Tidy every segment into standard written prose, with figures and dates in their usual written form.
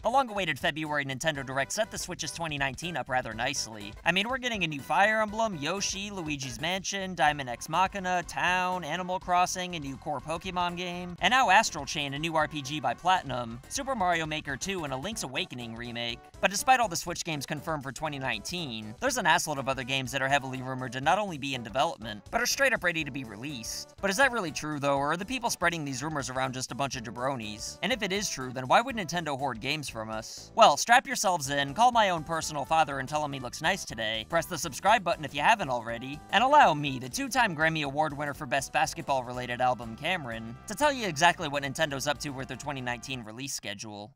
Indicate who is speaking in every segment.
Speaker 1: The long-awaited February Nintendo Direct set the Switch's 2019 up rather nicely. I mean, we're getting a new Fire Emblem, Yoshi, Luigi's Mansion, Diamond X Machina, Town, Animal Crossing, a new core Pokemon game, and now Astral Chain, a new RPG by Platinum, Super Mario Maker 2, and a Link's Awakening remake. But despite all the Switch games confirmed for 2019, there's an assload of other games that are heavily rumored to not only be in development, but are straight up ready to be released. But is that really true though, or are the people spreading these rumors around just a bunch of jabronis? And if it is true, then why would Nintendo hoard games from us? Well, strap yourselves in, call my own personal father and tell him he looks nice today, press the subscribe button if you haven't already, and allow me, the two-time Grammy Award winner for Best Basketball-related album, Cameron, to tell you exactly what Nintendo's up to with their 2019 release schedule.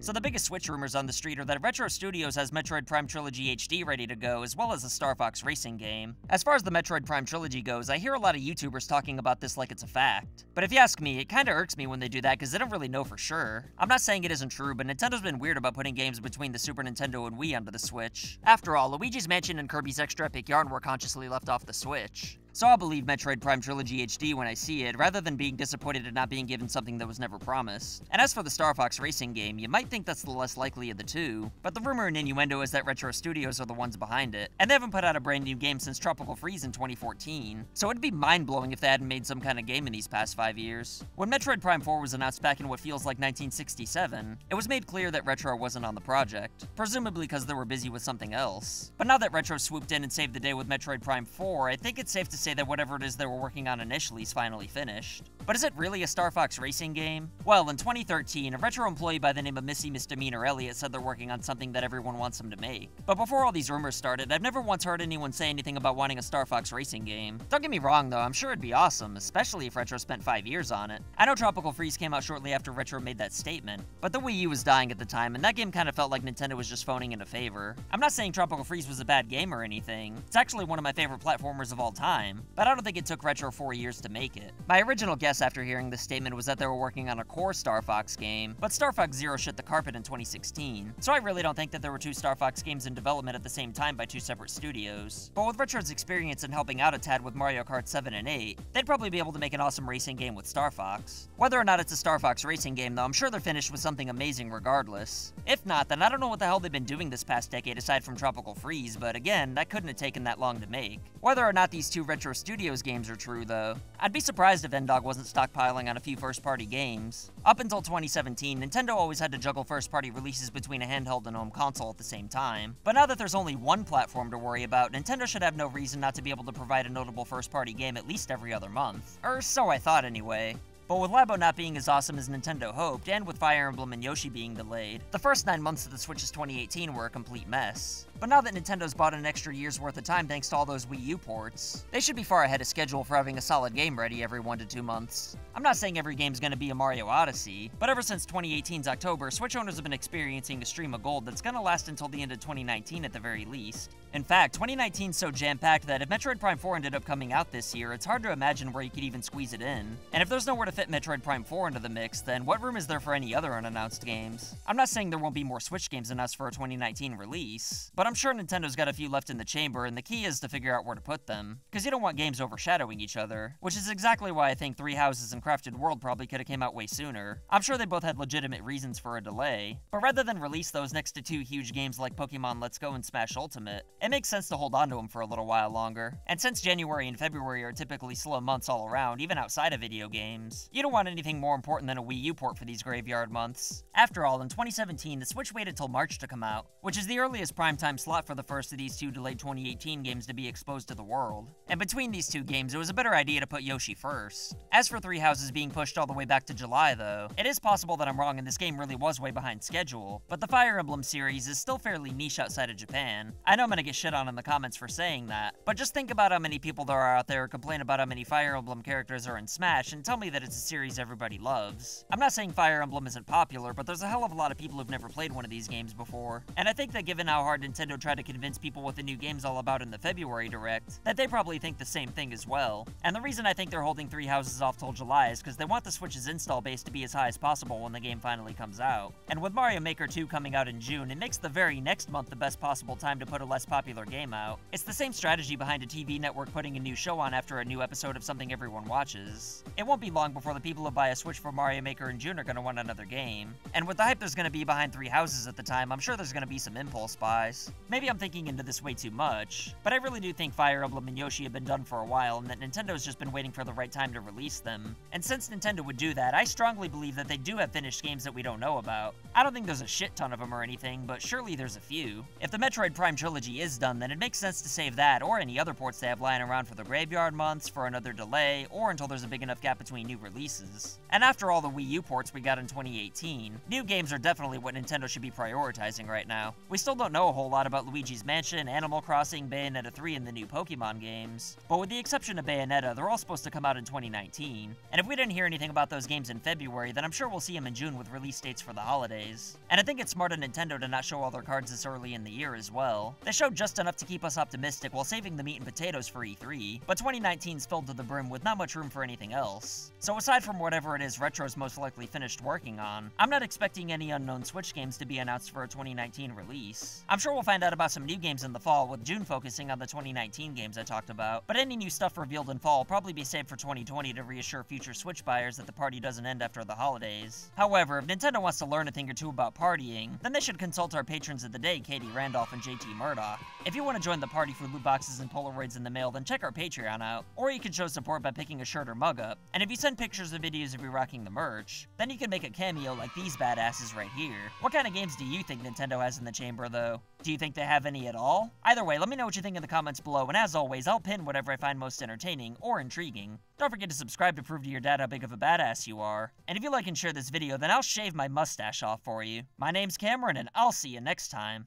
Speaker 1: So the biggest Switch rumors on the street are that Retro Studios has Metroid Prime Trilogy HD ready to go, as well as a Starfox racing game. As far as the Metroid Prime Trilogy goes, I hear a lot of YouTubers talking about this like it's a fact. But if you ask me, it kinda irks me when they do that because they don't really know for sure. I'm not saying it isn't true, but Nintendo's been weird about putting games between the Super Nintendo and Wii onto the Switch. After all, Luigi's Mansion and Kirby's Extra Epic Yarn were consciously left off the Switch. So I'll believe Metroid Prime Trilogy HD when I see it, rather than being disappointed at not being given something that was never promised. And as for the Starfox racing game, you might think that's the less likely of the two, but the rumor and innuendo is that Retro Studios are the ones behind it, and they haven't put out a brand new game since Tropical Freeze in 2014, so it'd be mind-blowing if they hadn't made some kind of game in these past 5 years. When Metroid Prime 4 was announced back in what feels like 1967, it was made clear that Retro wasn't on the project, presumably because they were busy with something else. But now that Retro swooped in and saved the day with Metroid Prime 4, I think it's safe to say that whatever it is they were working on initially is finally finished. But is it really a Starfox racing game? Well, in 2013, a Retro employee by the name of Missy Misdemeanor Elliott said they're working on something that everyone wants them to make. But before all these rumors started, I've never once heard anyone say anything about wanting a Starfox racing game. Don't get me wrong though, I'm sure it'd be awesome, especially if Retro spent 5 years on it. I know Tropical Freeze came out shortly after Retro made that statement, but the Wii U was dying at the time, and that game kinda felt like Nintendo was just phoning in a favor. I'm not saying Tropical Freeze was a bad game or anything. It's actually one of my favorite platformers of all time, but I don't think it took Retro 4 years to make it. My original guess after hearing this statement was that they were working on a core Star Fox game, but Star Fox Zero shit the carpet in 2016, so I really don't think that there were two Star Fox games in development at the same time by two separate studios. But with Retro's experience in helping out a tad with Mario Kart 7 and 8, they'd probably be able to make an awesome racing game with Star Fox. Whether or not it's a Star Fox racing game though, I'm sure they're finished with something amazing regardless. If not, then I don't know what the hell they've been doing this past decade aside from Tropical Freeze, but again, that couldn't have taken that long to make. Whether or not these two Retro Studios games are true though, I'd be surprised if N-Dog wasn't stockpiling on a few first-party games. Up until 2017, Nintendo always had to juggle first-party releases between a handheld and home console at the same time. But now that there's only one platform to worry about, Nintendo should have no reason not to be able to provide a notable first-party game at least every other month. Or so I thought anyway. But with Labo not being as awesome as Nintendo hoped, and with Fire Emblem and Yoshi being delayed, the first 9 months of the Switch's 2018 were a complete mess. But now that Nintendo's bought an extra year's worth of time thanks to all those Wii U ports, they should be far ahead of schedule for having a solid game ready every 1 to 2 months. I'm not saying every game's gonna be a Mario Odyssey, but ever since 2018's October, Switch owners have been experiencing a stream of gold that's gonna last until the end of 2019 at the very least. In fact, 2019's so jam-packed that if Metroid Prime 4 ended up coming out this year, it's hard to imagine where you could even squeeze it in. And if there's nowhere to fit Metroid Prime 4 into the mix, then what room is there for any other unannounced games? I'm not saying there won't be more Switch games announced for a 2019 release, but I'm sure Nintendo's got a few left in the chamber, and the key is to figure out where to put them, because you don't want games overshadowing each other, which is exactly why I think Three Houses and Crafted World probably could have came out way sooner. I'm sure they both had legitimate reasons for a delay, but rather than release those next to two huge games like Pokemon Let's Go and Smash Ultimate, it makes sense to hold on to them for a little while longer. And since January and February are typically slow months all around, even outside of video games, you don't want anything more important than a Wii U port for these graveyard months. After all, in 2017, the Switch waited till March to come out, which is the earliest primetime slot for the first of these two delayed 2018 games to be exposed to the world. And between these two games, it was a better idea to put Yoshi first. As for Three Houses being pushed all the way back to July though, it is possible that I'm wrong and this game really was way behind schedule, but the Fire Emblem series is still fairly niche outside of Japan. I know I'm gonna get shit on in the comments for saying that, but just think about how many people there are out there who complain about how many Fire Emblem characters are in Smash and tell me that it's a series everybody loves. I'm not saying Fire Emblem isn't popular, but there's a hell of a lot of people who've never played one of these games before. And I think that given how hard Nintendo tried to convince people what the new game's all about in the February Direct, that they probably think the same thing as well. And the reason I think they're holding Three Houses off till July is because they want the Switch's install base to be as high as possible when the game finally comes out. And with Mario Maker 2 coming out in June, it makes the very next month the best possible time to put a less popular game out. It's the same strategy behind a TV network putting a new show on after a new episode of something everyone watches. It won't be long before the people who buy a Switch for Mario Maker in June are gonna want another game. And with the hype there's gonna be behind Three Houses at the time, I'm sure there's gonna be some impulse buys. Maybe I'm thinking into this way too much, but I really do think Fire Emblem and Yoshi have been done for a while and that Nintendo's just been waiting for the right time to release them. And since Nintendo would do that, I strongly believe that they do have finished games that we don't know about. I don't think there's a shit ton of them or anything, but surely there's a few. If the Metroid Prime Trilogy is done, then it makes sense to save that or any other ports they have lying around for the graveyard months, for another delay, or until there's a big enough gap between new releases. And after all the Wii U ports we got in 2018, new games are definitely what Nintendo should be prioritizing right now. We still don't know a whole lot about Luigi's Mansion, Animal Crossing, Bayonetta 3, and the new Pokemon games, but with the exception of Bayonetta, they're all supposed to come out in 2019. And if we didn't hear anything about those games in February, then I'm sure we'll see them in June with release dates for the holidays. And I think it's smart of Nintendo to not show all their cards this early in the year as well. They showed just enough to keep us optimistic while saving the meat and potatoes for E3, but 2019's filled to the brim with not much room for anything else. So aside from whatever it is Retro's most likely finished working on, I'm not expecting any unknown Switch games to be announced for a 2019 release. I'm sure we'll find out about some new games in the fall, with June focusing on the 2019 games I talked about, but any new stuff revealed in fall will probably be saved for 2020 to reassure future Switch buyers that the party doesn't end after the holidays. However, if Nintendo wants to learn a thing or two about partying, then they should consult our patrons of the day, Katie Randolph and JT Murdoch. If you want to join the party for loot boxes and Polaroids in the mail, then check our Patreon out, or you can show support by picking a shirt or mug up. And if you send pictures or videos of you rocking the merch, then you can make a cameo like these badasses right here. What kind of games do you think Nintendo has in the chamber, though? Do you think they have any at all? Either way, let me know what you think in the comments below, and as always, I'll pin whatever I find most entertaining or intriguing. Don't forget to subscribe to prove to your dad how big of a badass you are. And if you like and share this video, then I'll shave my mustache off for you. My name's Cameron, and I'll see you next time.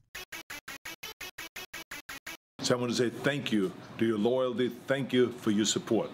Speaker 2: So I want to say thank you to your loyalty, thank you for your support.